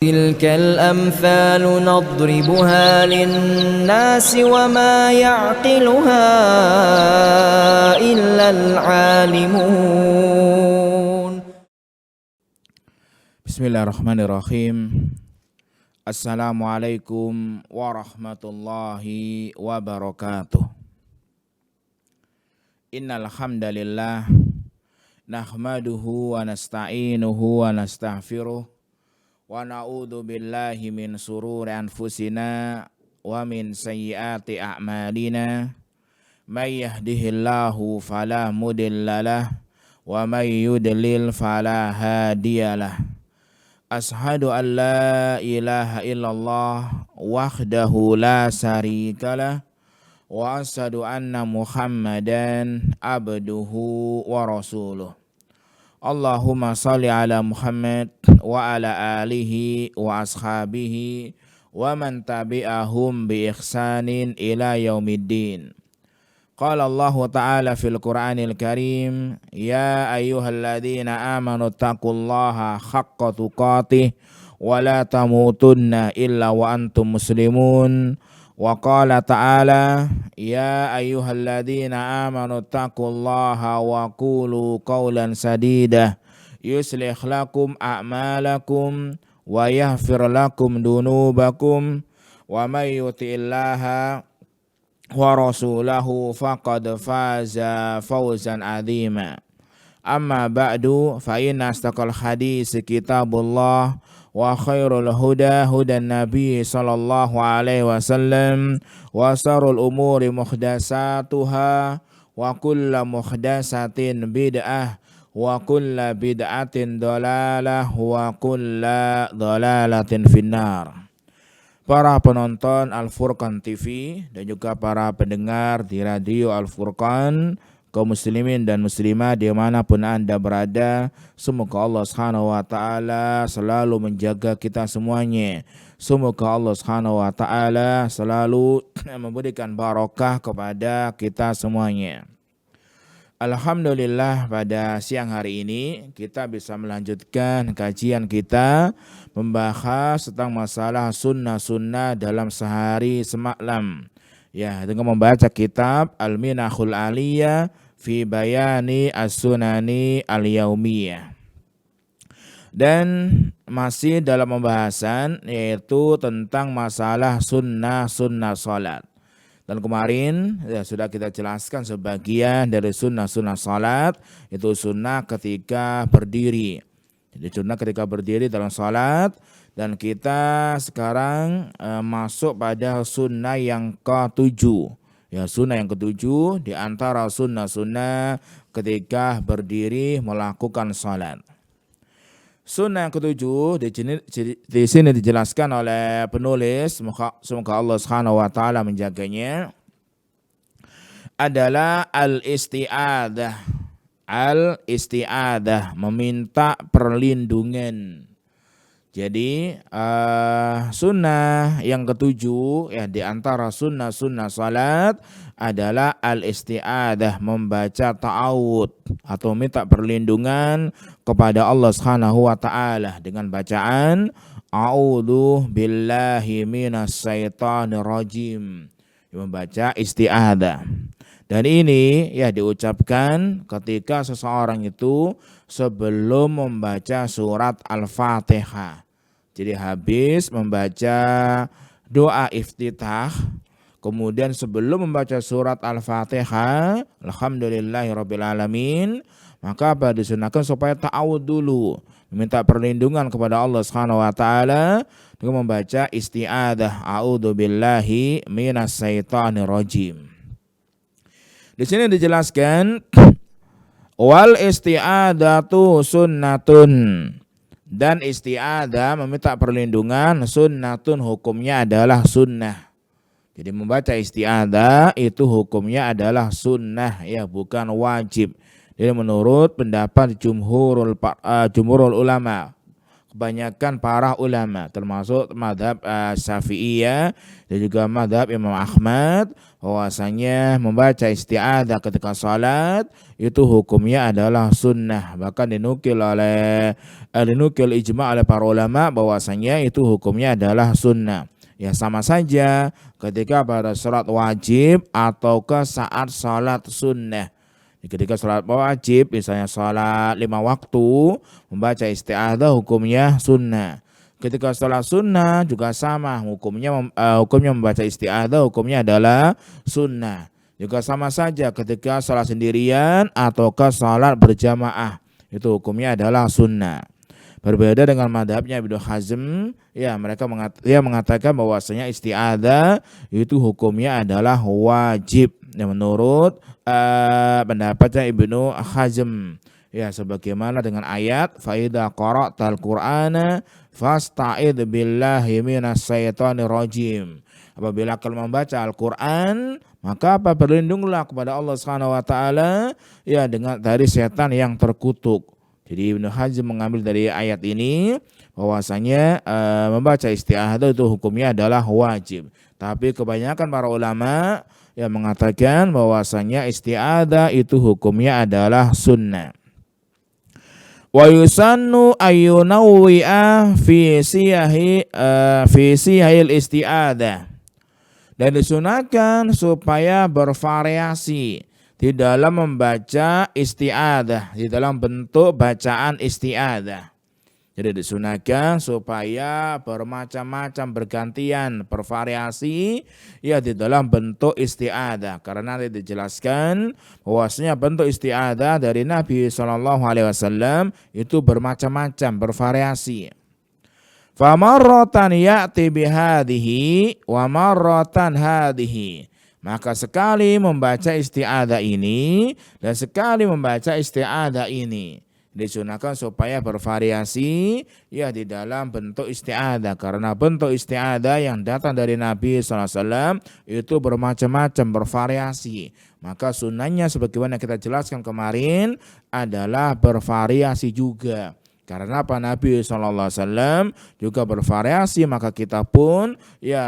تلك الأمثال نضربها للناس وما يعقلها إلا العالمون. Bismillahirrahmanirrahim. Assalamualaikum warahmatullahi wabarakatuh. Innal hamdalillah nahmaduhu wa nasta'inuhu wa nastaghfiruh wa na'udzu billahi min sururi anfusina wa min sayyiati a'malina. May yahdihillahu fala mudhillalah wa may yudlil fala hadiyalah. Ashhadu an la ilaha illallah wahdahu la syarikalah wa ashhadu anna Muhammadan abduhu wa rasuluh. Allahumma salli ala Muhammad wa ala alihi wa ashabihi wa man tabi'ahum bi ihsanin ila yaumiddin. Qala Allah ta'ala fil Qur'anil Karim, ya ayyuhalladzina amanu taqullaha haqqa tuqatih wa la tamutunna illa wa antum muslimun. Wa qala ta'ala, ya ayyuhalladzina amanu taqullaha wa qulu qawlan sadida yuslih lakum a'malakum wa yaghfir lakum dunubakum wa may yuti'illaha wa rasulahu faqad faza fawzan azima. Amma ba'du, fa inna astaqal hadis kitabullah wa khairul huda hudan nabi sallallahu alaihi wasallam wa sarul umuri muhdasatuha wa kullu muhdasatin bid'ah wa kullu bid'atin dalalah wa kullu dalalatin finnar. Para penonton Al-Furqan TV dan juga para pendengar di radio Al-Furqan, kaum muslimin dan muslimah dimanapun Anda berada, semoga Allah Subhanahu wa ta'ala selalu menjaga kita semuanya. Semoga Allah Subhanahu wa ta'ala selalu memberikan barokah kepada kita semuanya. Alhamdulillah, pada siang hari ini kita bisa melanjutkan kajian kita membahas tentang masalah sunnah-sunnah dalam sehari semalam. Ya, dengan membaca kitab Al-Minahul Aliyah fi bayani as-sunani al-yaumiyah. Dan masih dalam pembahasan yaitu tentang masalah sunnah-sunnah salat. Dan kemarin ya, sudah kita jelaskan sebagian dari sunnah-sunnah salat, itu sunnah ketika berdiri. Jadi sunnah ketika berdiri dalam salat. Dan kita sekarang masuk pada sunnah yang ketujuh. Ya, sunnah yang ketujuh di antara sunnah-sunnah ketika berdiri melakukan salat. Sunnah yang ketujuh di sini dijelaskan oleh penulis, semoga Allah Subhanahu wa ta'ala menjaganya, adalah al-isti'adah. Al-isti'adah, meminta perlindungan. Jadi sunnah yang ketujuh ya di antara sunnah-sunnah salat adalah al-isti'adah, membaca ta'awud atau minta perlindungan kepada Allah Subhanahu wa ta'ala dengan bacaan a'udzu billahi minas syaitonir rajim. Membaca isti'adah. Dan ini ya diucapkan ketika seseorang itu sebelum membaca surat Al-Fatihah. Jadi habis membaca doa iftitah, kemudian sebelum membaca surat Al-Fatihah, alhamdulillahirabbil alamin, maka disunahkan supaya ta'awud dulu, meminta perlindungan kepada Allah Subhanahu wa taala dengan membaca isti'adah, a'udzu billahi minas syaitonir rajim. Di sini dijelaskan wal isti'adatu sunnatun, dan isti'adah meminta perlindungan sunnatun, hukumnya adalah sunnah. Jadi membaca isti'adah itu hukumnya adalah sunnah ya, bukan wajib. Jadi menurut pendapat jumhurul ulama, kebanyakan para ulama, termasuk madhab Syafi'iyah dan juga madhab Imam Ahmad, bahwasanya membaca isti'adzah ketika salat itu hukumnya adalah sunnah. Bahkan dinukil ijma' oleh para ulama bahwasanya itu hukumnya adalah sunnah. Ya sama saja ketika pada salat wajib ataukah saat salat sunnah. Ketika salat wajib, misalnya salat 5 waktu, membaca isti'adzah hukumnya sunnah. Ketika salat sunnah juga sama, hukumnya membaca isti'adzah hukumnya adalah sunnah. Juga sama saja ketika salat sendirian ataukah salat berjamaah, itu hukumnya adalah sunnah. Berbeda dengan madhabnya Ibnu Hazm, ya mereka mengatakan bahwasanya isti'adzah itu hukumnya adalah wajib. Ya, menurut pendapatnya Ibnu Hazm, ya sebagaimana dengan ayat fa idza qara'tal qur'ana fasta'id billahi minas syaitonir rajim. Apabila kalian membaca Al-Qur'an, maka berlindunglah kepada Allah Subhanahu wa taala ya dari setan yang terkutuk. Jadi Ibnu Hazm mengambil dari ayat ini bahwasanya membaca isti'adzah itu hukumnya adalah wajib. Tapi kebanyakan para ulama yang mengatakan bahwasanya isti'adzah itu hukumnya adalah sunnah. Wa yusannu ayyunawwi'a fi siyahil isti'adzah. Dan disunahkan supaya bervariasi di dalam membaca isti'adzah, di dalam bentuk bacaan isti'adzah. Jadi disunahkan supaya bermacam-macam bergantian, bervariasi ya di dalam bentuk isti'adzah. Karena nanti dijelaskan bahwasanya bentuk isti'adzah dari Nabi SAW itu bermacam-macam, bervariasi. Famarratan ya'ti bihadhihi wa marratan hadhihi. Maka sekali membaca isti'adzah ini dan sekali membaca isti'adzah ini. Disunahkan supaya bervariasi ya di dalam bentuk isti'adzah. Karena bentuk isti'adzah yang datang dari Nabi SAW itu bermacam-macam, bervariasi. Maka sunnahnya sebagaimana kita jelaskan kemarin adalah bervariasi juga. Karena apa, Nabi SAW juga bervariasi, maka kita pun ya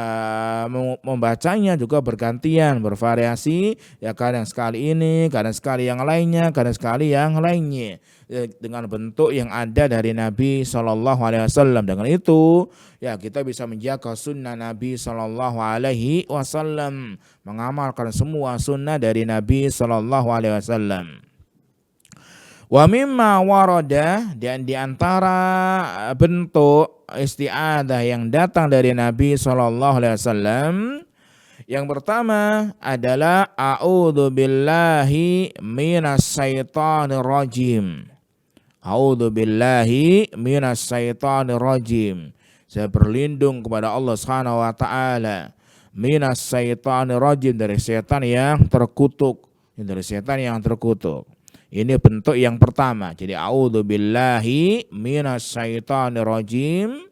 membacanya juga bergantian, bervariasi. Ya kadang sekali ini, kadang sekali yang lainnya, kadang sekali yang lainnya. Ya, dengan bentuk yang ada dari Nabi SAW. Dengan itu ya kita bisa menjaga sunnah Nabi SAW, mengamalkan semua sunnah dari Nabi SAW. Wa mimma warada, dan diantara bentuk isti'adzah yang datang dari Nabi SAW, yang pertama adalah a'udzu billahi minas syaitonir rajim. A'udzu billahi minas syaitonir rajim. Saya berlindung kepada Allah Subhanahu wa taala minas syaitonir rajim, dari setan yang terkutuk, dari setan yang terkutuk. Ini bentuk yang pertama. Jadi a'udzu billahi minasyaitonir rajim.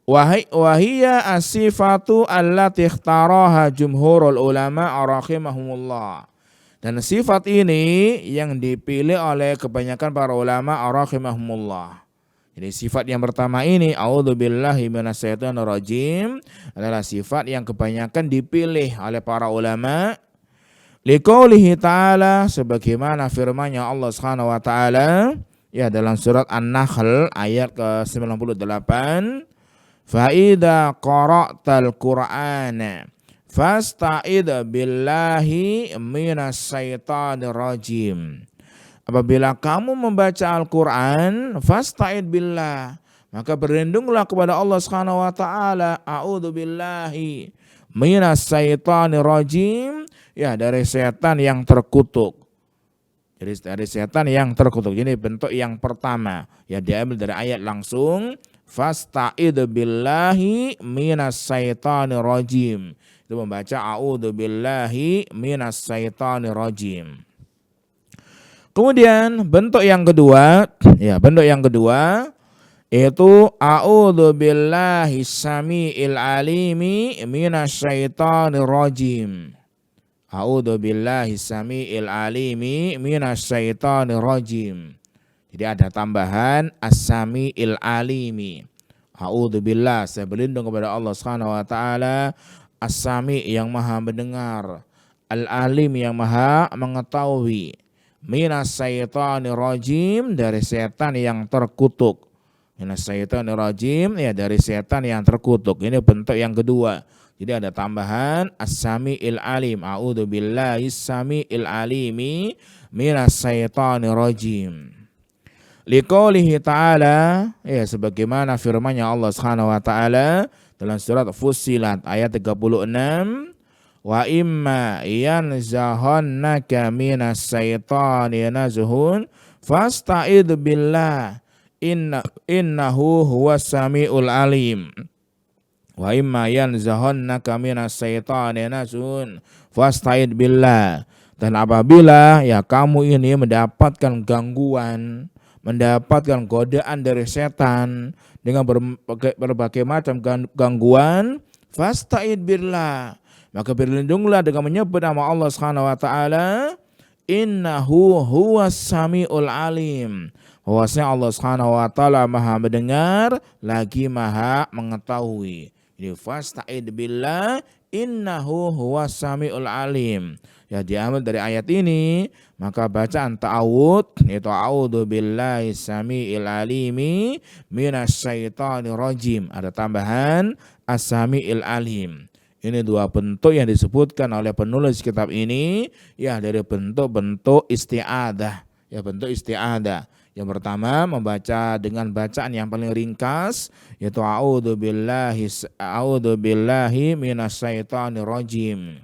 Wa hiya as-sifatu allati ikhtaraha jumhurul ulama rahimahumullah. Dan sifat ini yang dipilih oleh kebanyakan para ulama rahimahumullah. Jadi sifat yang pertama ini a'udzu billahi minasyaitonir rajim adalah sifat yang kebanyakan dipilih oleh para ulama. Liqaulihi ta'ala, sebagaimana firman-Nya Allah Subhanahu wa taala ya dalam surat An-Nahl ayat ke-98, fa idza qara'tal qur'ana fasta'id billahi minas syaitonir rajim. Apabila kamu membaca Al-Qur'an, fasta'id billah, maka berlindunglah kepada Allah Subhanahu wa taala, a'udzu billahi minas syaitonir rajim, ya dari setan yang terkutuk. Jadi dari setan yang terkutuk. Jadi bentuk yang pertama ya diambil dari ayat langsung, fasta'id billahi minas syaitonir rajim. Itu membaca a'udzu billahi minas syaitonir rajim. Kemudian bentuk yang kedua, itu a'udzu billahi samiil alimi minasyaitonir rajim. A'udzu billahi samiil alimi minasyaitonir rajim. Jadi ada tambahan as-sami'il alimi. A'udzubillah, saya berlindung kepada Allah Subhanahu wa taala, as-sami yang maha mendengar, al-alim yang maha mengetahui, minas syaitonir rajim, dari setan yang terkutuk. Minas syaitonir rajim, ya dari setan yang terkutuk. Ini bentuk yang kedua. Jadi ada tambahan as-sami'il alim. A'udzubillahis sami'il alimi minas syaitonir rajim. Liqaulihi ta'ala, ya sebagaimana firman-Nya Allah Subhanahu wa taala dalam surat Fussilat ayat 36, wa imma yanzahannaka minas syaitani nazhun fasta'id billah innahu huwas samiul alim. Wa imma yanzahannaka minas syaitani nazhun fasta'id billah. Dan apabila ya kamu ini mendapatkan gangguan, mendapatkan godaan dari setan dengan berbagai macam gangguan, fasta'id billah, maka berlindunglah dengan menyebut nama Allah Subhanahu wa taala, innahu huwas samiul alim. Bahwasanya Allah Subhanahu wa taala maha mendengar lagi maha mengetahui. Jadi fasta'id billah innahu huwas samiul alim. Ya diambil dari ayat ini, maka bacaan ta'awud yaitu a'udzu billahi samiil alimi minasyaitonir rajim. Ada tambahan as-samiil alim. Ini dua bentuk yang disebutkan oleh penulis kitab ini, ya dari bentuk-bentuk isti'adah. Ya bentuk isti'adah. Yang pertama membaca dengan bacaan yang paling ringkas yaitu a'udzu billahi minasyaitonir rajim.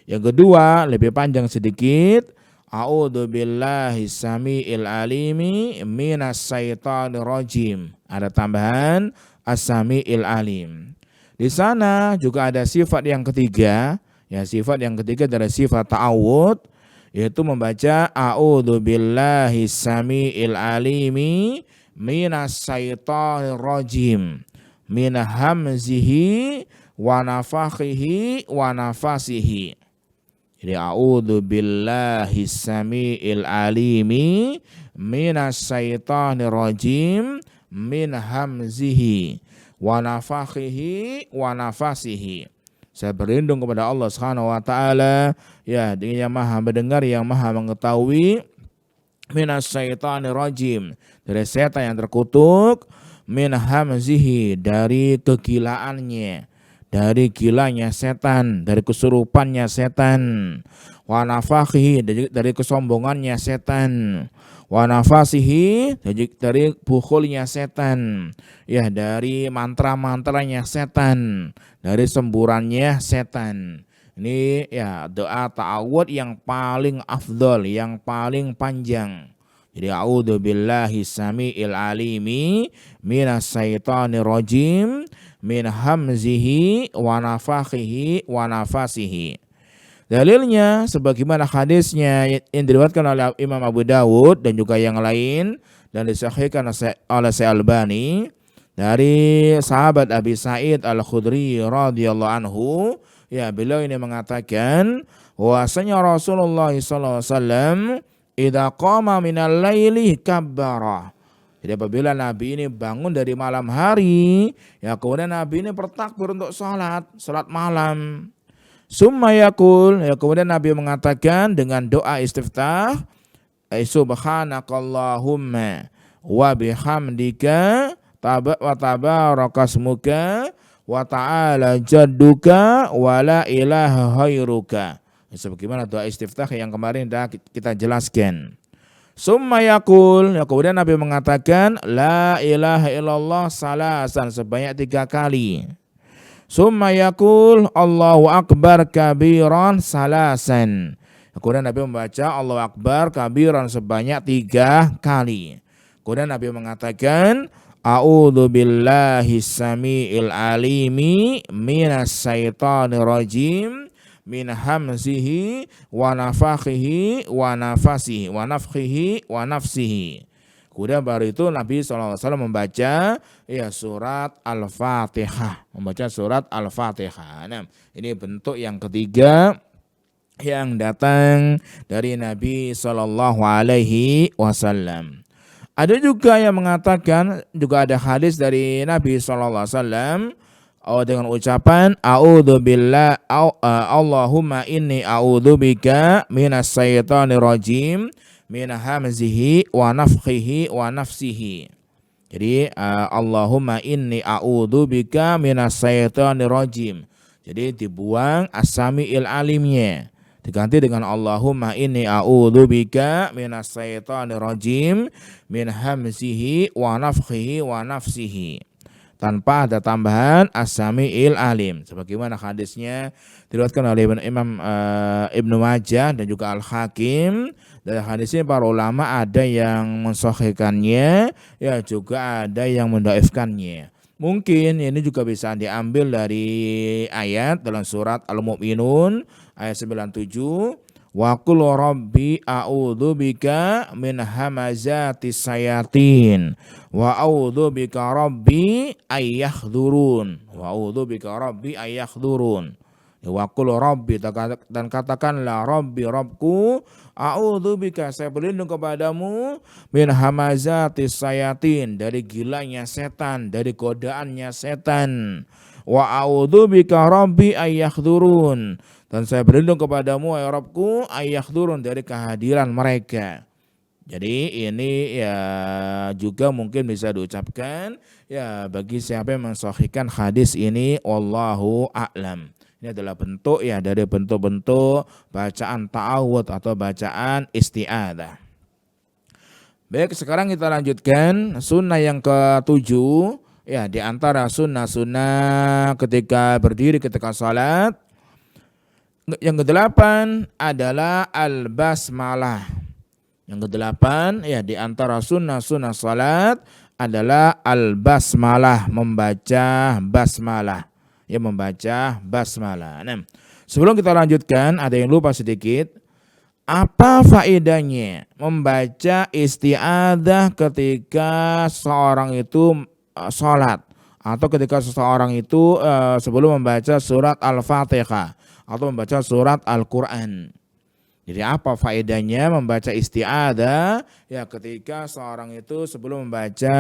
Yang kedua lebih panjang sedikit, a'udzu billahi samiil alimi minasyaitonir rajim. Ada tambahan as-samiil alim. Di sana juga ada sifat yang ketiga, ya sifat yang ketiga adalah sifat ta'awud, yaitu membaca a'udzu billahi samiil alimi minasyaitonir rajim min hamzihi wa nafathihi wa nafasihi. Jadi a'udzu billahi samiil alimi minasyaitonir rajim min hamzihi wa nafathihi wa nafasihi. Saya berlindung kepada Allah Subhanahu wa taala, ya yang maha mendengar yang maha mengetahui, minasyaitonir rajim, dari setan yang terkutuk, min hamzihi, dari kegilaannya, dari gilanya setan, dari kesurupannya setan, wa nafakhihi, dari kesombongannya setan, wa nafasihi, dari bukhulnya setan, ya dari mantra-mantranya setan, dari semburannya setan. Ini ya doa ta'awud yang paling afdol, yang paling panjang. Jadi a'udzu billahi samiil alimi minasyaitonir rajim min hamzihi wa nafathihi wa nafasihi. Dalilnya sebagaimana hadisnya yang diriwayatkan oleh Imam Abu Dawud dan juga yang lain dan disahihkan oleh Syekh Albani dari sahabat Abi Sa'id Al-Khudri radhiyallahu anhu, ya beliau ini mengatakan bahwasanya Rasulullah sallallahu alaihi wasallam idza qama minal laili kabbara. Jadi apabila Nabi ini bangun dari malam hari, ya kemudian Nabi ini bertakbir untuk salat malam. Summa yaqul, ya kemudian Nabi mengatakan dengan doa istiftah, subhanakallahumma wa bihamdika wa tabarakasmuka wa ta'ala jadduka wa la ilaha khairuka. Sebagaimana doa istiftah yang kemarin dah kita jelaskan. Summa yaqul, ya kemudian Nabi mengatakan la ilaha illallah salasan, sebanyak 3 kali. Summa yaqul Allahu akbar kabiran salasan. Kemudian Nabi membaca Allahu akbar kabiran sebanyak 3 kali. Kemudian Nabi mengatakan a'udzu billahi samiil alimi minasyaitonir rajim min hamzihi wa nafakhihi wa nafasihi wa nafkhihi wa nafsihi. Kemudian baru itu Nabi SAW membaca ya surat Al-Fatihah, membaca surat Al-Fatihah. Nah, ini bentuk yang ketiga yang datang dari Nabi SAW. Ada juga yang mengatakan, juga ada hadis dari Nabi SAW dengan ucapan Allahumma inni a'udzubika minas syaitonir rajim min hamzihi wa nafthihi wa nafsihi. Jadi Allahumma inni a'udzubika minas syaitonir rajim. Jadi dibuang as-sami'il alimnya, diganti dengan Allahumma inni a'udzubika minas syaitonir rajim min hamzihi wa nafthihi wa nafsihi, tanpa ada tambahan as-sami'il alim, sebagaimana hadisnya diriwayatkan oleh Imam Ibnu Majah dan juga Al-Hakim. Dari hadis ini para ulama ada yang mensahihkannya, ya juga ada yang mendhaifkannya. Mungkin ini juga bisa diambil dari ayat dalam surat Al-Mu'minun ayat 97, wa qul rabbi a'udzubika min hamazatis sayatin wa a'udzubika rabbi ayyahdurun wa a'udzubika rabbi ayyahdurun. Wa qul rabbi, dan katakanlah Rabbi, Rabbku, a'udzubika, saya berlindung kepadamu, min hamazatis sayatin, dari gilanya setan, dari godaannya setan. Wa a'udzubika Rabbi ayyahdurun, dan saya berlindung kepadamu ya Rabbku, ayyahdurun, dari kehadiran mereka. Jadi ini ya juga mungkin bisa diucapkan ya bagi siapa yang mensahihkan hadis ini, wallahu a'lam. Ini adalah bentuk ya dari bentuk-bentuk bacaan ta'awud atau bacaan isti'adzah. Baik, sekarang kita lanjutkan sunnah yang ke-7. Ya, di antara sunnah-sunnah ketika berdiri ketika salat, yang ke-8 adalah al-basmalah. Yang ke-8 ya di antara sunnah-sunnah salat adalah al-basmalah, membaca basmalah. Ya, membaca basmalah. Nah, sebelum kita lanjutkan, ada yang lupa sedikit. Apa faedahnya membaca isti'adzah ketika seorang itu sholat, atau ketika seseorang itu sebelum membaca surat Al-Fatihah atau membaca surat Al-Quran? Jadi apa faedahnya membaca isti'adzah ya ketika seorang itu sebelum membaca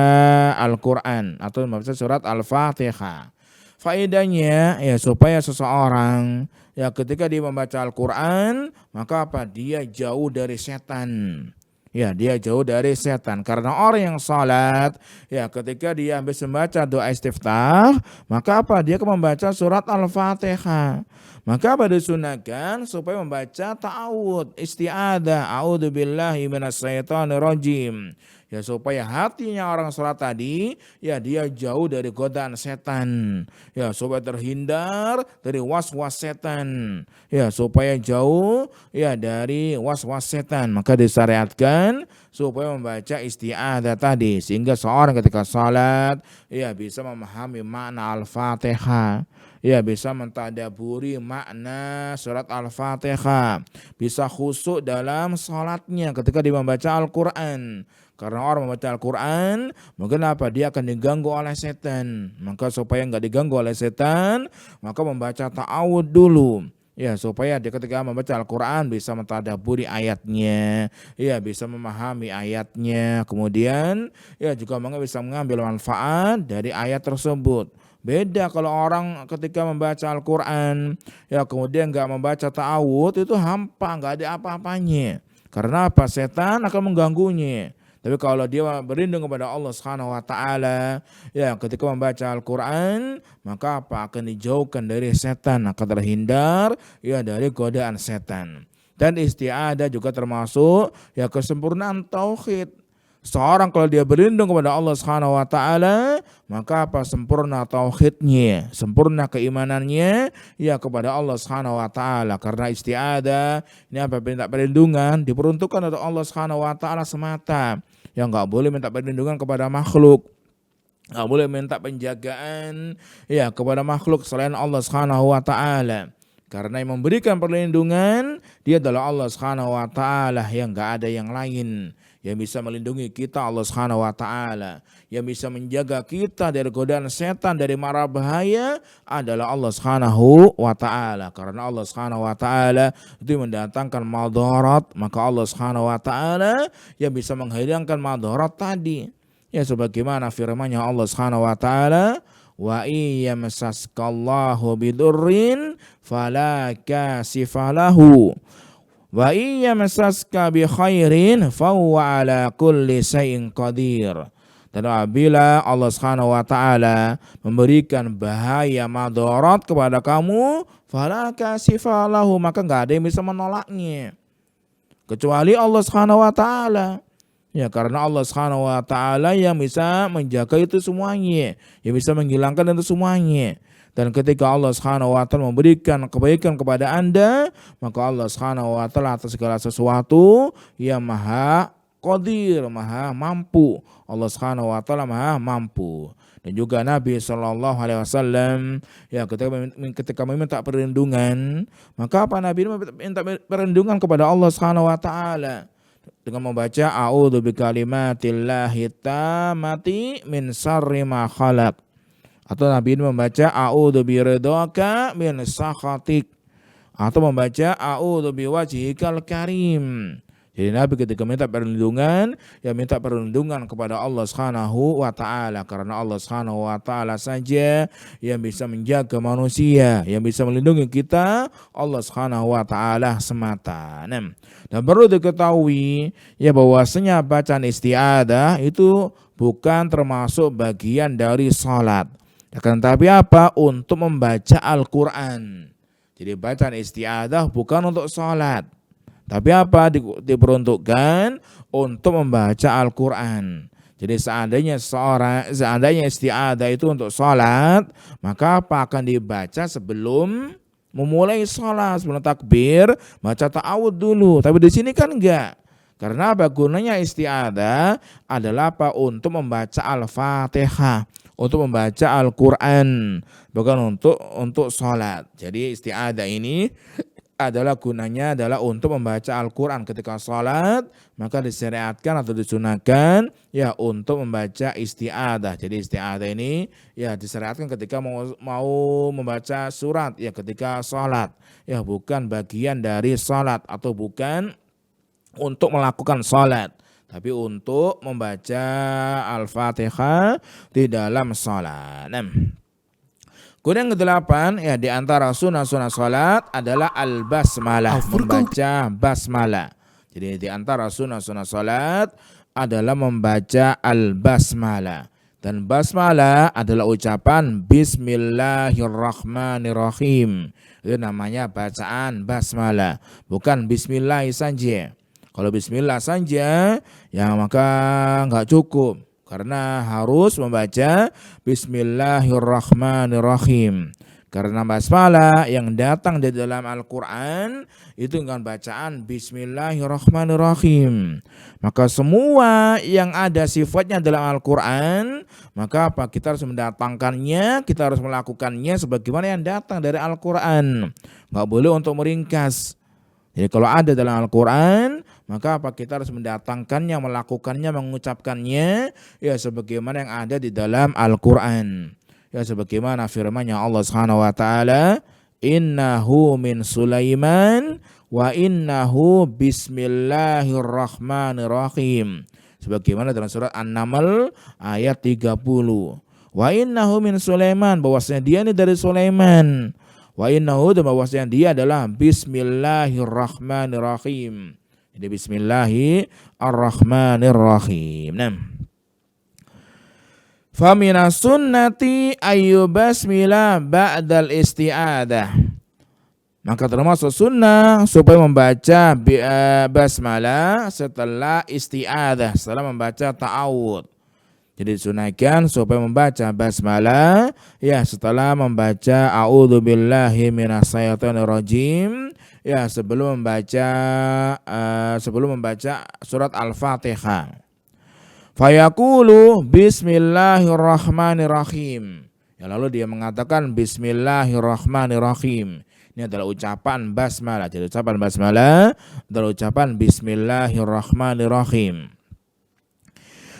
Al-Quran atau membaca surat Al-Fatihah? Faedahnya ya supaya seseorang ya ketika dia membaca Al-Quran, maka apa? Dia jauh dari setan. Ya, dia jauh dari setan. Karena orang yang salat ya ketika dia habis membaca doa istiftah, maka apa? Dia akan membaca surat Al-Fatihah. Maka apa disunahkan supaya membaca ta'awud, isti'adzah, a'udzubillahi minasyaitonir rajim. Ya supaya hatinya orang salat tadi ya dia jauh dari godaan setan. Ya supaya terhindar dari was-was setan. Ya supaya jauh ya dari was-was setan. Maka disyariatkan supaya membaca isti'adzah tadi sehingga seorang ketika salat ya bisa memahami makna Al-Fatihah. Ya bisa mentadaburi makna surat Al-Fatihah, bisa khusyuk dalam salatnya ketika dia membaca Al-Quran. Karena orang membaca Al-Quran mungkin apa? Dia akan diganggu oleh setan. Maka supaya enggak diganggu oleh setan, maka membaca ta'awud dulu. Ya supaya dia ketika membaca Al-Quran bisa mentadaburi ayatnya, ya bisa memahami ayatnya, kemudian ya juga bisa mengambil manfaat dari ayat tersebut. Beda kalau orang ketika membaca Al-Quran ya kemudian enggak membaca ta'awud, itu hampa, enggak ada apa-apanya. Karena apa? Setan akan mengganggunya. Tapi kalau dia berlindung kepada Allah Subhanahu wa taala, ya ketika membaca Al-Qur'an, maka apa? Akan dijauhkan dari setan, akan terhindar ya dari godaan setan. Dan isti'adzah juga termasuk ya kesempurnaan tauhid. Seorang kalau dia berlindung kepada Allah Subhanahu wa taala, maka apa? Sempurna tauhidnya, sempurna keimanannya ya kepada Allah Subhanahu wa taala. Karena isti'adzah ini apa? Minta perlindungan diperuntukkan untuk Allah Subhanahu wa taala semata. Ya enggak boleh minta perlindungan kepada makhluk. Enggak boleh minta penjagaan ya kepada makhluk selain Allah Subhanahu wa taala. Karena yang memberikan perlindungan dia adalah Allah Subhanahu wa taala, yang enggak ada yang lain. yang bisa melindungi kita Allah Subhanahu wa taala, yang bisa menjaga kita dari godaan setan, dari mara bahaya adalah Allah Subhanahu wa taala. Karena Allah Subhanahu wa taala itu mendatangkan madarat, maka Allah Subhanahu wa taala yang bisa menghilangkan madarat tadi. Ya sebagaimana firman-Nya Allah Subhanahu wa taala, wa iyyamsaskallahu bidurrin fala kashifalahu wa iyyamsaska bi khairin fa huwa ala kulli syai'in qadir. Dan apabila Allah Subhanahu wa taala memberikan bahaya madarat kepada kamu, fala kashifalahu, maka enggak ada yang bisa menolaknya kecuali Allah Subhanahu wa taala. Ya, karena Allah Subhanahu wa taala yang bisa menjaga itu semuanya, yang bisa menghilangkan itu semuanya. Dan ketika Allah Subhanahu wa taala memberikan kebaikan kepada Anda, maka Allah Subhanahu wa taala atas segala sesuatu yang Maha Qadir, Maha mampu. Allah Subhanahu wa taala Maha mampu. Dan juga Nabi sallallahu alaihi wasallam ya ketika meminta perlindungan, maka apa Nabi minta perlindungan kepada Allah Subhanahu wa taala dengan membaca a'udzu bikalimatillahi tammati min syarri ma khalaq. Atau Nabi membaca a'udzu biridhaka min sakhatik, atau membaca a'udzu biwajhikal karim. Jadi Nabi ketika minta perlindungan, ya minta perlindungan kepada Allah Subhanahu wa taala, karena Allah Subhanahu wa taala saja yang bisa menjaga manusia, yang bisa melindungi kita, Allah Subhanahu wa taala semata. Dan perlu diketahui ya bahwasanya bacaan isti'adzah itu bukan termasuk bagian dari salat. Akan tetapi apa? Untuk membaca Al-Qur'an. Jadi bacaan isti'adzah bukan untuk salat. Tapi apa? Diperuntukkan untuk membaca Al-Qur'an. Jadi seandainya isti'adzah itu untuk salat, maka apa akan dibaca sebelum memulai salat, sebelum takbir, baca ta'awudz dulu. Tapi di sini kan enggak. Karena apa? Gunanya isti'adzah adalah apa? Untuk membaca Al-Fatihah, untuk membaca Al-Qur'an, bukan untuk salat. Jadi isti'adzah ini adalah gunanya adalah untuk membaca Al-Quran ketika sholat, maka disyariatkan atau disunahkan ya untuk membaca isti'adzah. Jadi isti'adzah ini ya disyariatkan ketika mau membaca surat ya ketika sholat, ya bukan bagian dari sholat atau bukan untuk melakukan sholat, tapi untuk membaca Al-Fatihah di dalam sholat. Kemudian yang ke-8 ya di antara sunnah-sunnah salat adalah al-basmalah, membaca basmalah. Jadi di antara sunnah-sunnah salat adalah membaca al-basmalah. Dan basmalah adalah ucapan bismillahirrahmanirrahim. Itu namanya bacaan basmalah, bukan bismillah saja. Kalau bismillah saja ya maka enggak cukup. Karena harus membaca bismillahirrahmanirrahim. Karena basmalah yang datang di dalam Al-Quran itu dengan bacaan bismillahirrahmanirrahim. Maka semua yang ada sifatnya dalam Al-Quran, maka apa? Kita harus mendatangkannya, kita harus melakukannya sebagaimana yang datang dari Al-Quran. Gak boleh untuk meringkas. Jadi kalau ada dalam Al-Quran, maka apa? Kita harus mendatangkannya, melakukannya, mengucapkannya ya sebagaimana yang ada di dalam Al-Quran. Ya sebagaimana firman-Nya Allah Subhanahu wa taala, innahu min Sulaiman wa innahu bismillahirrahmanirrahim. Sebagaimana dalam surat An-Naml ayat 30. Wa innahu min Sulaiman, bahwasanya dia ini dari Sulaiman. Wa innahu, dan bahwasanya dia adalah bismillahirrahmanirrahim. Jadi bismillahirrahmanirrahim. Fa minas sunnati ayyubasmila ba'dal isti'adzah. Maka termasuk sunnah supaya membaca basmalah setelah isti'adzah, setelah membaca ta'awudz. Jadi disunahkan supaya membaca basmalah ya setelah membaca a'udzubillahi minasyaitonirrajim ya sebelum membaca surat Al-Fatihah. Fayaqulu bismillahirrahmanirrahim. Ya lalu dia mengatakan bismillahirrahmanirrahim. Ini adalah ucapan basmalah. Jadi ucapan basmalah adalah ucapan bismillahirrahmanirrahim.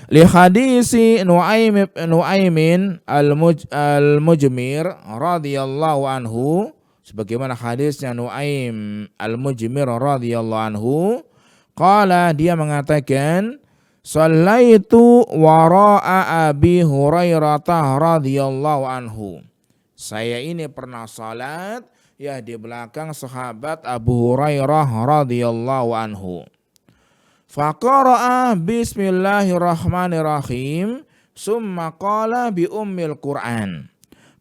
Li hadisi Nuaimin al-Mujmir radhiyallahu anhu, sebagaimana hadisnya Nuaim al-Mujmir radhiyallahu anhu, qala, dia mengatakan, shallaitu wara'a Abi Hurairah radhiyallahu anhu. Saya ini pernah salat ya di belakang sahabat Abu Hurairah radhiyallahu anhu. Faqara'a bismillahirrahmanirrahim summa qala bi ummil Qur'an.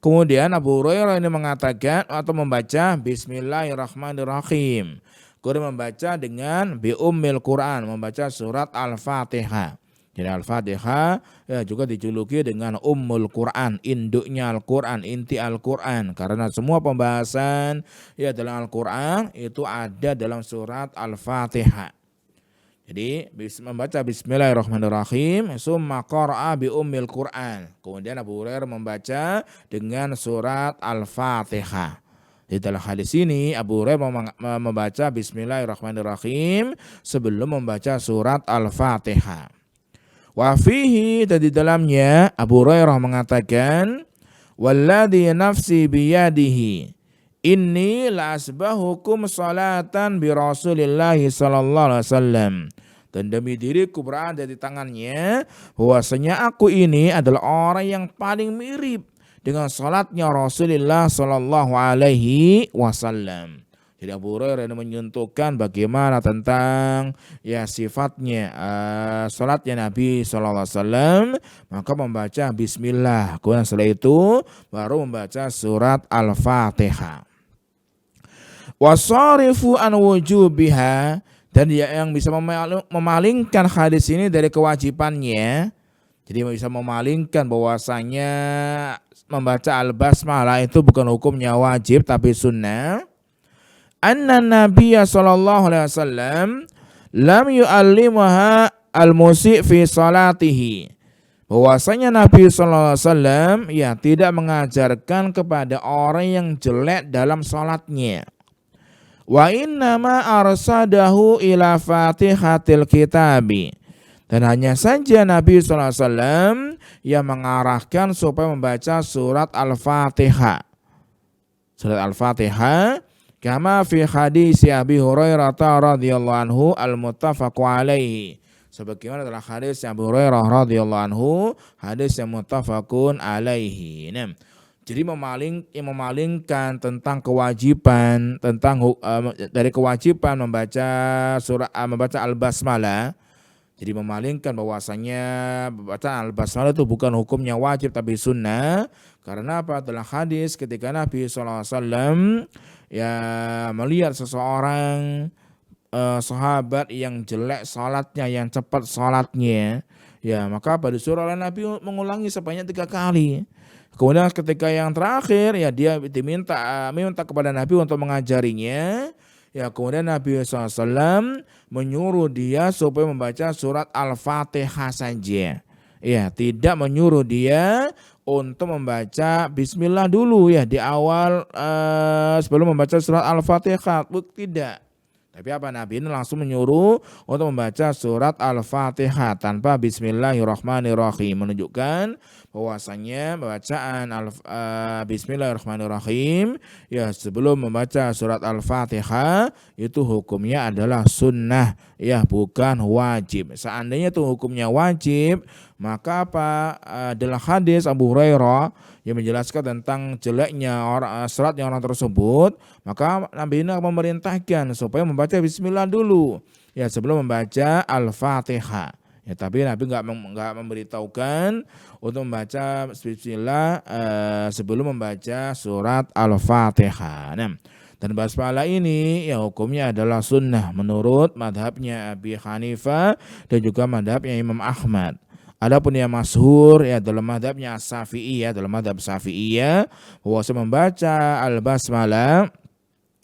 Kemudian Abu Hurairah ini mengatakan atau membaca bismillahirrahmanirrahim. Kemudian membaca dengan bi ummil Qur'an, membaca surat Al-Fatihah. Jadi Al-Fatihah ya juga dijuluki dengan Ummul Quran, induknya Al-Quran, inti Al-Quran. Karena semua pembahasan ya dalam Al-Quran itu ada dalam surat Al-Fatihah. Jadi membaca bismillahirrahmanirrahim, summa qara'a bi ummil Quran. Kemudian Abu Hurairah membaca dengan surat Al-Fatihah. Di dalam hadis ini Abu Hurairah membaca bismillahirrahmanirrahim sebelum membaca surat Al-Fatihah. Wa fihi, dan di dalamnya Abu Hurairah mengatakan, walladzi nafsi biyadihi inni la asbahukum salatan bi Rasulillah sallallahu alaihi wasallam. Dan demi diriku berada di tangannya bahwasanya aku ini adalah orang yang paling mirip dengan salatnya Rasulullah sallallahu alaihi wasallam. Jadi Abu Hurairah ini menyentuhkan bagaimana tentang ya sifatnya salatnya Nabi sallallahu alaihi wasallam, maka membaca bismillah. Kemudian setelah itu baru membaca surat Al-Fatihah. Wasarifu an wujubiha, dan dia yang bisa memalingkan hadis ini dari kewajibannya. Jadi bisa memalingkan bahwasanya membaca al-basmalah itu bukan hukumnya wajib tapi sunnah. Anna Nabiyya sallallahu alaihi wasallam lam yu'allimaha al-musi' fi salatihi. Bahwasanya Nabi sallallahu alaihi wasallam ya tidak mengajarkan kepada orang yang jelek dalam salatnya. Wa innama arsadahu ila fatihatil kitabi, dan hanya saja Nabi SAW yang mengarahkan supaya membaca surat Al-Fatihah. Surat Al-Fatihah kama fi hadis Abi Hurairah radhiyallahu anhu al-muttafaq alaihi, sebagaimana dalam hadis Abu Hurairah radhiyallahu anhu, hadis yang muttafaqun alaihi. Jadi memalingkan tentang kewajiban, tentang dari kewajiban membaca surah membaca al-basmalah. Jadi memalingkan bahwasanya bacaan al-basmalah itu bukan hukumnya wajib tapi sunnah. Karena apa? Dalam hadis ketika Nabi SAW ya melihat seseorang sahabat yang jelek salatnya, yang cepat salatnya, ya maka pada surah Nabi mengulangi sebanyak 3 kali. Kemudian ketika yang terakhir ya dia minta kepada Nabi untuk mengajarinya. Ya kemudian Nabi SAW menyuruh dia supaya membaca surat Al-Fatihah saja. Ya tidak menyuruh dia untuk membaca Bismillah dulu ya di awal sebelum membaca surat Al-Fatihah. Tidak. Tapi apa, Nabi ini langsung menyuruh untuk membaca surat Al-Fatihah tanpa Bismillahirrahmanirrahim, menunjukkan bahwasanya bacaan Bismillahirrahmanirrahim ya sebelum membaca surat Al-Fatihah itu hukumnya adalah sunnah ya bukan wajib. Seandainya itu hukumnya wajib, maka apa dalam hadis Abu Hurairah yang menjelaskan tentang jeleknya salatnya orang tersebut, maka Nabi ini memerintahkan supaya membaca Bismillah dulu ya sebelum membaca Al-Fatihah. Ya, tapi Nabi enggak memberitahukan untuk membaca Bismillah sebelum membaca surat Al-Fatihah. Nah, dan basmalah ini ya hukumnya adalah sunnah menurut madhabnya Abi Hanifah dan juga madhabnya Imam Ahmad. Adapun yang masyhur ya dalam madhabnya Syafi'iyah, dalam madhab Syafi'iyah bahwa membaca al-basmalah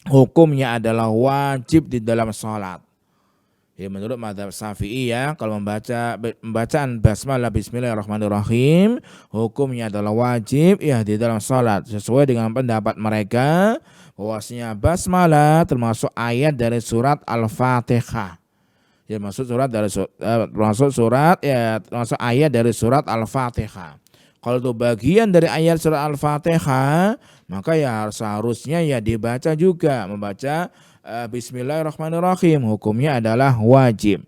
hukumnya adalah wajib di dalam salat. Ya, menurut madhab Syafi'iyah kalau bacaan basmalah Bismillahirrahmanirrahim hukumnya adalah wajib ya di dalam salat, sesuai dengan pendapat mereka bahwasanya basmalah termasuk ayat dari surat Al-Fatihah. Ya maksud surat dari termasuk ayat dari surat Al-Fatihah. Kalau itu bagian dari ayat surat Al-Fatihah, maka ya seharusnya ya dibaca juga, membaca Bismillahirrahmanirrahim. Hukumnya adalah wajib.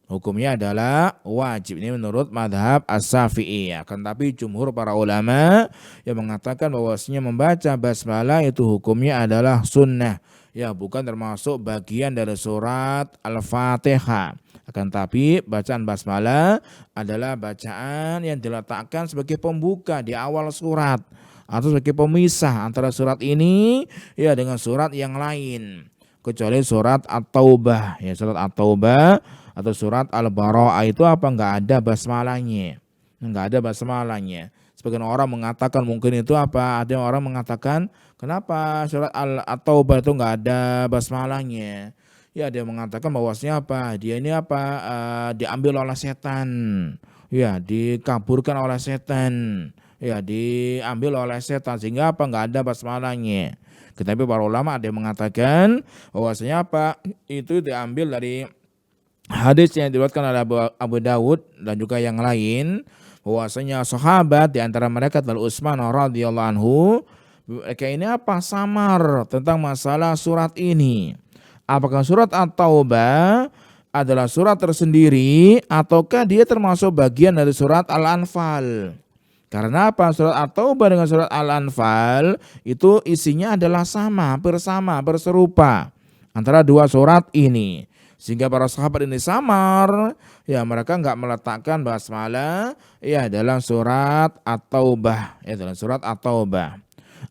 Hukumnya adalah wajib. Ini menurut madhab as-Syafi'i. Akan tapi jumhur para ulama yang mengatakan bahwasanya membaca basmalah itu hukumnya adalah sunnah. Ya, bukan termasuk bagian dari surat Al-Fatihah. Akan tapi bacaan basmalah adalah bacaan yang diletakkan sebagai pembuka di awal surat atau sebagai pemisah antara surat ini ya dengan surat yang lain. Kecuali surat At-Taubah. Ya, surat At-Taubah atau surat Al-Bara'ah itu enggak ada basmalahnya. Enggak ada basmalahnya. Sebagian orang mengatakan mungkin itu apa? Ada orang mengatakan kenapa surat At-Taubah itu enggak ada basmalahnya? Ya, dia mengatakan bahwasanya apa? Dia ini diambil oleh setan. Ya, dikaburkan oleh setan. Ya, diambil oleh setan sehingga enggak ada basmalahnya. Tetapi para ulama ada yang mengatakan bahwasanya itu diambil dari hadis yang diriwayatkan oleh Abu Dawud dan juga yang lain, bahwasanya sahabat di antara mereka adalah Utsman radhiyallahu anhu, mereka ini samar tentang masalah surat ini. Apakah surat At-Taubah adalah surat tersendiri ataukah dia termasuk bagian dari surat Al-Anfal? Karena surat At-Taubah dengan surat Al-Anfal itu isinya adalah hampir sama, berserupa antara dua surat ini. Sehingga para sahabat ini samar, ya mereka enggak meletakkan basmalah ya dalam surat At-Taubah, ya dalam surat At-Taubah.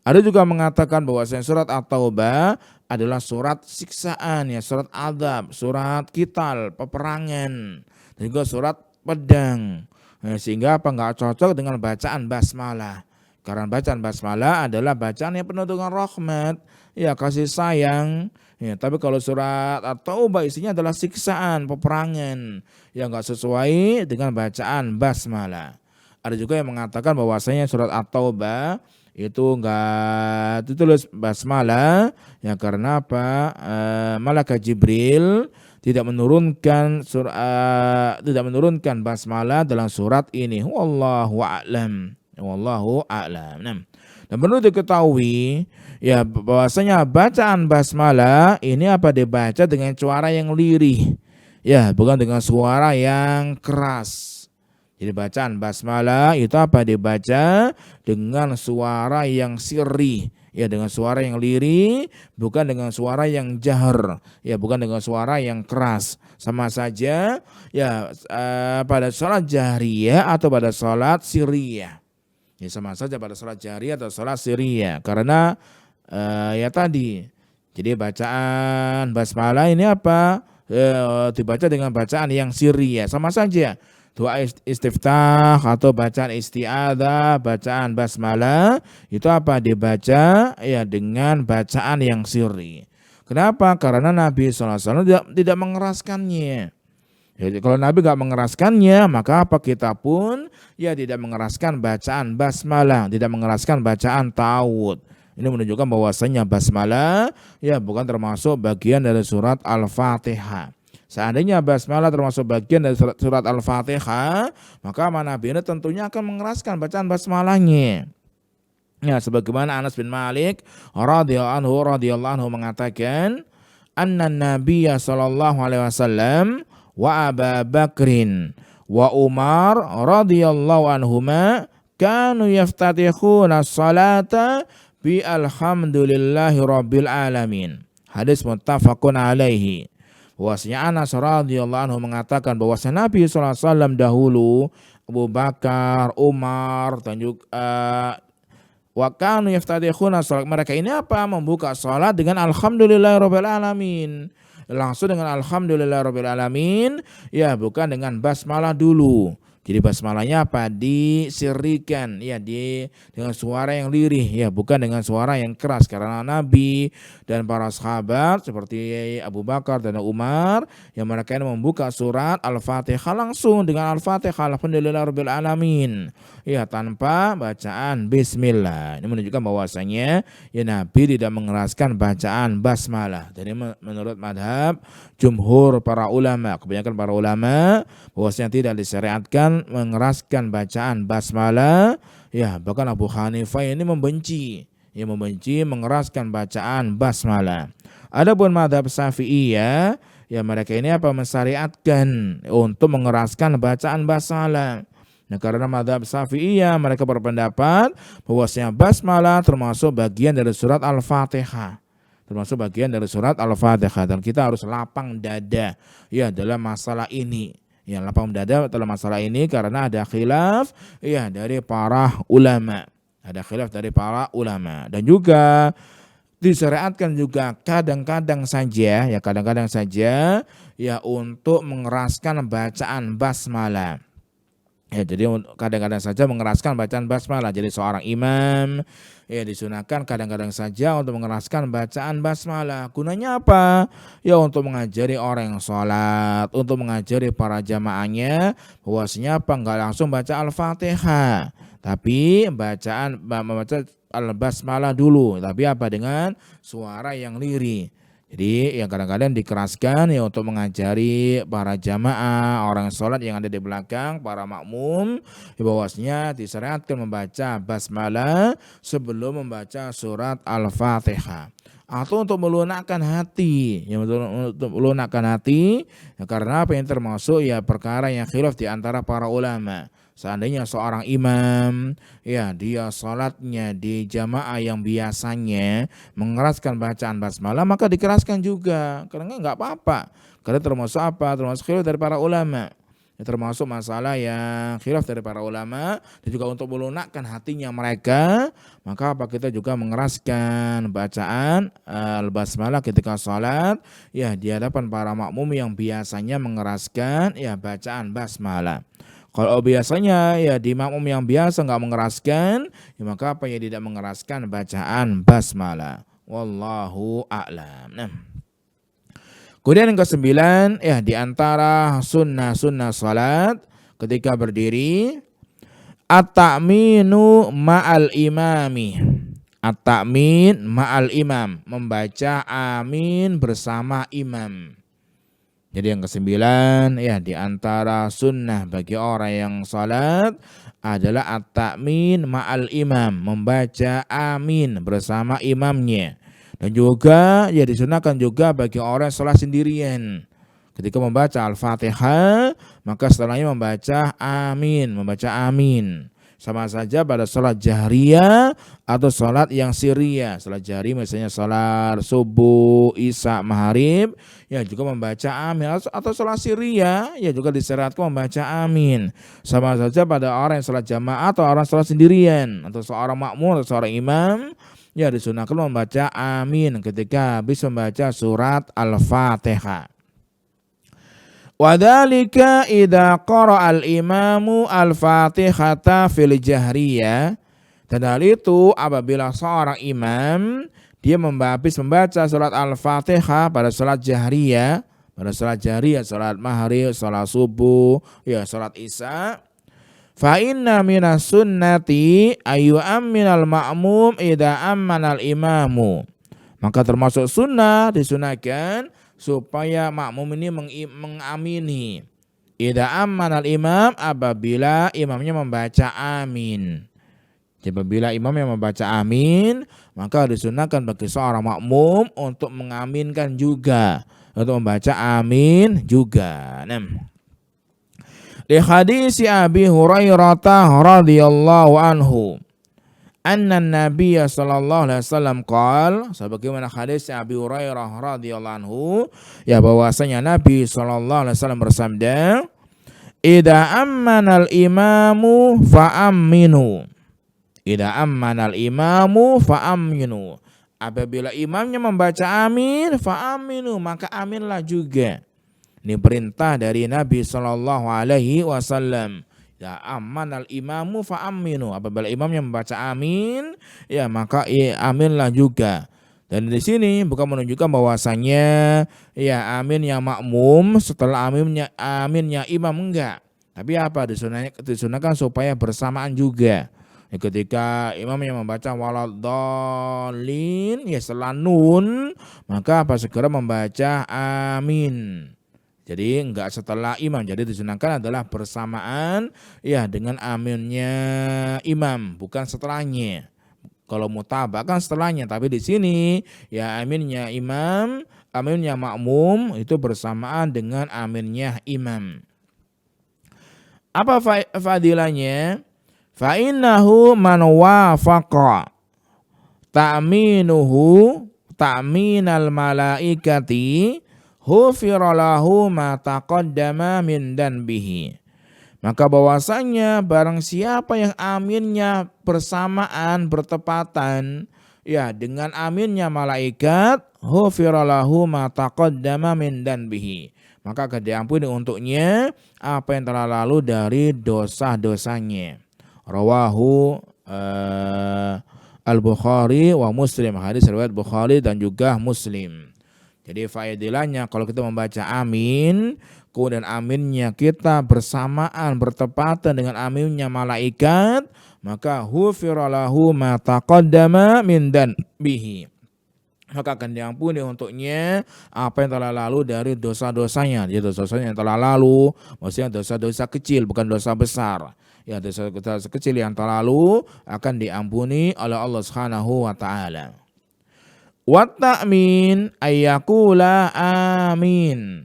Ada juga mengatakan bahwa surat At-Taubah adalah surat siksaan, ya surat azab, surat qital, peperangan, dan juga surat pedang. Ya, sehingga enggak cocok dengan bacaan basmalah. Karena bacaan basmalah adalah bacaan yang penuh dengan rahmat, ya kasih sayang. Ya, tapi kalau surat At-Taubah isinya adalah siksaan, peperangan yang enggak sesuai dengan bacaan basmalah. Ada juga yang mengatakan bahwasanya surat At-Taubah itu enggak ditulis basmalah ya karena malaikat Jibril tidak menurunkan basmalah dalam surat ini. Wallahu a'lam. Nah, dan perlu diketahui ya bahwasanya bacaan basmalah ini dibaca dengan suara yang lirih. Ya, bukan dengan suara yang keras. Jadi bacaan basmalah itu dibaca dengan suara yang sirri, ya dengan suara yang lirih, bukan dengan suara yang jahar, ya bukan dengan suara yang keras. Sama saja ya pada salat jahriyah atau pada salat sirriyah. Ya sama saja pada salat jahriyah atau salat sirriyah karena ya tadi. Jadi bacaan basmalah ini dibaca dengan bacaan yang sirriyah, sama saja. Doa istiftah atau bacaan isti'adzah, bacaan basmalah itu dibaca ya dengan bacaan yang sirri. Kenapa? Karena Nabi SAW tidak mengeraskannya. Jadi kalau Nabi enggak mengeraskannya, maka kita pun ya tidak mengeraskan bacaan basmalah, tidak mengeraskan bacaan ta'awudz. Ini menunjukkan bahwasanya basmalah ya bukan termasuk bagian dari surat Al-Fatihah. Seandainya basmalah termasuk bagian dari surat Al-Fatihah, maka Nabi ini tentunya akan mengeraskan bacaan basmalahnya. Ya, sebagaimana Anas bin Malik radhiyallahu anhu mengatakan, "Anna Nabiyya sallallahu alaihi wasallam wa Abu Bakrin wa Umar radhiyallahu anhuma kanu yaftatihuna as-salata bi alhamdulillahi rabbil alamin." Hadis muttafaqun alaihi. Bahwasanya Anas radhiyallahu anhu mengatakan bahwasanya Nabi sallallahu alaihi wasallam dahulu, Abu Bakar, Umar dan juga wa kanu yaftatikhuna salat, mereka ini membuka salat dengan alhamdulillahirabbil alamin. Langsung dengan alhamdulillahirabbil alamin, ya bukan dengan basmalah dulu. Jadi basmalahnya apa? Disirrikan, ya, dengan suara yang lirih, ya, bukan dengan suara yang keras. Karena Nabi dan para sahabat seperti Abu Bakar dan Umar, yang mereka ini membuka surat Al-Fatihah langsung dengan Al-Fatihah, alhamdulillahirabbil alamin, ya, tanpa bacaan bismillah. Ini menunjukkan bahwasanya ya Nabi tidak mengeraskan bacaan basmalah. Jadi menurut madhab jumhur para ulama, kebanyakan para ulama, bahwasanya tidak disyariatkan mengeraskan bacaan basmalah. Ya, bahkan Abu Hanifah ini membenci mengeraskan bacaan basmalah. Adapun madhab Syafi'iyah, ya mereka ini mensyariatkan untuk mengeraskan bacaan basmalah. Nah, karena madhab Syafi'iyah mereka berpendapat bahwasanya basmalah termasuk bagian dari surat Al-Fatihah. Dan kita harus lapang dada ya dalam masalah ini. Ya, lapang dada dalam masalah ini karena ada khilaf ya dari para ulama. Dan juga disyariatkan juga kadang-kadang saja ya untuk mengeraskan bacaan basmalah. Ya, jadi kadang-kadang saja mengeraskan bacaan basmalah. Jadi seorang imam ya disunahkan kadang-kadang saja untuk mengeraskan bacaan basmalah. Gunanya apa? Ya untuk mengajari orang yang sholat, untuk mengajari para jamaahnya bahwasanya enggak langsung baca Al-Fatihah, tapi membaca al-basmalah dulu, tapi dengan suara yang lirih. Jadi yang kadang-kadang dikeraskan ya untuk mengajari para jamaah, orang sholat yang ada di belakang, para makmum, bahwasanya disyariatkan membaca basmalah sebelum membaca surat Al-Fatihah. Atau untuk melunakkan hati, ya karena apa yang termasuk ya perkara yang khilaf di antara para ulama. Seandainya seorang imam ya dia salatnya di jamaah yang biasanya mengeraskan bacaan basmalah, maka dikeraskan juga, karena enggak apa-apa. Karena termasuk khilaf dari para ulama. Ya, termasuk masalah yang khilaf dari para ulama, dan juga untuk melunakkan hatinya mereka, maka kita juga mengeraskan bacaan al-basmalah ketika salat ya di hadapan para makmum yang biasanya mengeraskan ya bacaan basmalah. Kalau biasanya ya di makmum yang biasa enggak mengeraskan, ya maka tidak mengeraskan bacaan basmalah. Wallahu a'lam. Nah, kemudian yang ke-9 ya di antara sunnah salat ketika berdiri at-ta'minu ma'al imami. At-ta'min ma'al imam, membaca amin bersama imam. Jadi yang ke-9 ya di antara sunnah bagi orang yang salat adalah at-ta'min ma'al imam, membaca amin bersama imamnya. Dan juga ya disunahkan juga bagi orang yang salat sendirian, ketika membaca Al-Fatihah maka setelahnya membaca amin. Sama saja pada salat jahriyah atau salat yang sirriyah. Salat jahri misalnya salat subuh, isya, maghrib, ya juga membaca amin. Atau salat sirriyah ya juga disyariatkan membaca amin. Sama saja pada orang yang salat jamaah atau orang salat sendirian, atau seorang makmum atau seorang imam, ya disunahkan membaca amin ketika habis membaca surat Al-Fatihah. Wadzalika idza qara'al imamu al-Fatihata fil jahriyah. Dan hal itu apabila seorang imam dia habis membaca surat Al-Fatihah pada salat jahriyah, salat maghrib, salat subuh, ya salat isya. Fa inna minas sunnati ayu amminal ma'mum idza ammanal imamu. Maka termasuk sunnah, disunahkan supaya makmum ini mengamini idza ammanal imam, apabila imamnya membaca amin. Apabila imamnya membaca amin, maka disunahkan bagi seorang makmum untuk mengaminkan juga, untuk membaca amin juga. Di hadis Abi Hurairah radhiyallahu anhu, anna Nabiy sallallahu alaihi wasallam qaal, sebagaimana hadis Abi Hurairah radhiyallahu anhu, ya bahwasanya Nabi sallallahu alaihi wasallam bersabda, idza ammanal imamu fa aminu. Idza ammanal imamu fa aminu. Apabila imamnya membaca amin, fa aminu, maka aminlah juga. Ini perintah dari Nabi sallallahu alaihi wasallam. Ya, amanal imamu fa aminu. Apabila imamnya membaca amin, ya maka aminlah juga. Dan di sini bukan menunjukkan bahwasanya ya aminnya makmum setelah aminnya imam, enggak. Tapi apa disunahkan supaya bersamaan juga. Ya, ketika imam yang membaca waladhdallin ya setelah nun, maka apa segera membaca amin. Jadi enggak setelah imam. Jadi disunahkan adalah bersamaan ya dengan aminnya imam, bukan setelahnya. Kalau mutabak kan setelahnya, tapi di sini ya aminnya imam, aminnya makmum itu bersamaan dengan aminnya imam. Apa fadilahnya? Fa innahu man wafaqa ta'minuhu ta'minal malaikati hufira lahu ma taqaddama min danbihi. Maka bahwasanya barang siapa yang aminnya bersamaan bertepatan ya dengan aminnya malaikat, hufira lahu ma taqaddama min danbihi. Maka akan diampuni untuknya apa yang telah lalu dari dosa-dosanya. Rawahu Al-Bukhari wa Muslim. Hadis riwayat Bukhari dan juga Muslim. Jadi faedahnya kalau kita membaca amin, kemudian aminnya kita bersamaan bertepatan dengan aminnya malaikat, maka hufira lahu ma taqaddama min danbihi. Maka akan diampuni untuknya apa yang telah lalu dari dosa-dosanya. Jadi dosa-dosanya yang telah lalu, maksudnya dosa-dosa kecil bukan dosa besar. Ya, dosa-dosa kecil yang telah lalu akan diampuni oleh Allah Subhanahu wa taala. Wa ta'min ayyakula amin.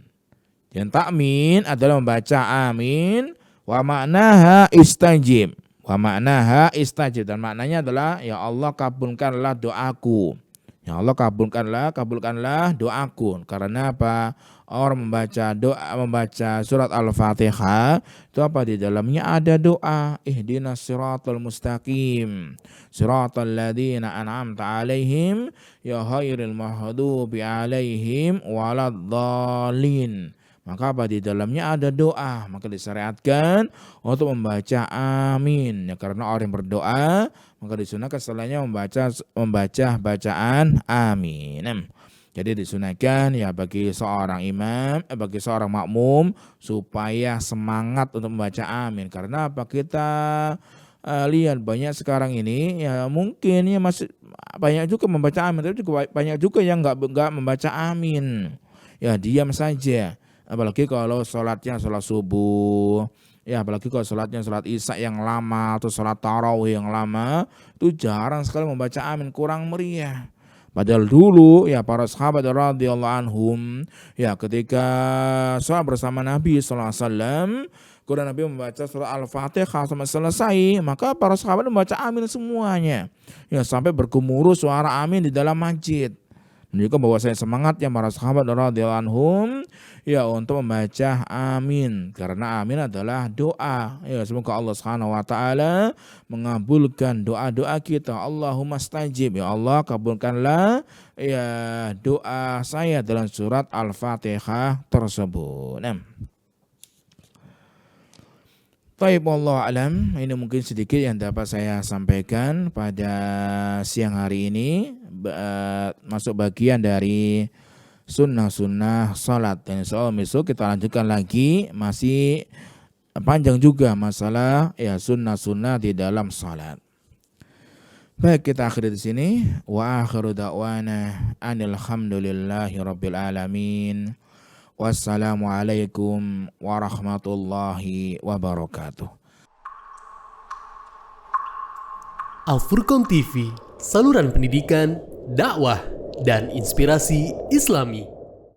Yang takmin adalah membaca amin. Wa maknaha istajib. Wa maknaha istajib. Dan maknanya adalah ya Allah kabulkanlah doaku. Ya Allah kabulkanlah doaku. Karena apa? Orang membaca surat Al-Fatihah itu apa di dalamnya ada doa, ihdinas siratal mustaqim, siratal ladzina an'amta 'alaihim ya ghairil maghdubi 'alaihim waladdallin. Maka apa di dalamnya ada doa, maka disyariatkan untuk membaca amin. Ya, karena orang yang berdoa maka disunahkan setelahnya membaca bacaan amin. Jadi disunahkan ya bagi seorang imam, bagi seorang makmum supaya semangat untuk membaca amin. Karena apa kita lihat banyak sekarang ini ya mungkin ya masih banyak juga membaca amin, tapi juga banyak juga yang enggak membaca amin. Ya diam saja. Apalagi kalau sholat subuh, ya apalagi kalau sholatnya sholat isya yang lama atau sholat tarawih yang lama, itu jarang sekali membaca amin, kurang meriah. Padahal dulu ya para sahabat radhiyallahu anhum ya ketika sholat bersama Nabi sallallahu alaihi wasallam, kemudian Nabi membaca surah Al-Fatihah sampai selesai, maka para sahabat membaca amin semuanya. Ya sampai bergemuruh suara amin di dalam masjid. Menunjukkan bahwa saya semangatnya para sahabat radhiyallahu anhum ya untuk membaca amin, karena amin adalah doa. Ya semoga Allah Subhanahu wa taala mengabulkan doa-doa kita. Allahumma stajib, ya Allah kabulkanlah ya doa saya dalam surat Al-Fatihah tersebut. Taib wallahu alam, ini mungkin sedikit yang dapat saya sampaikan pada siang hari ini, masuk bagian dari sunnah-sunnah salat. Dan insya Allah besok kita lanjutkan lagi, masih panjang juga masalah ya sunnah-sunnah di dalam salat. Baik, kita akhiri di sini. Wa akhiru da'wana anil hamdulillahi rabbil alamin. Wassalamualaikum warahmatullahi wabarakatuh. Al-Furqan TV, saluran pendidikan, dakwah, dan inspirasi Islami.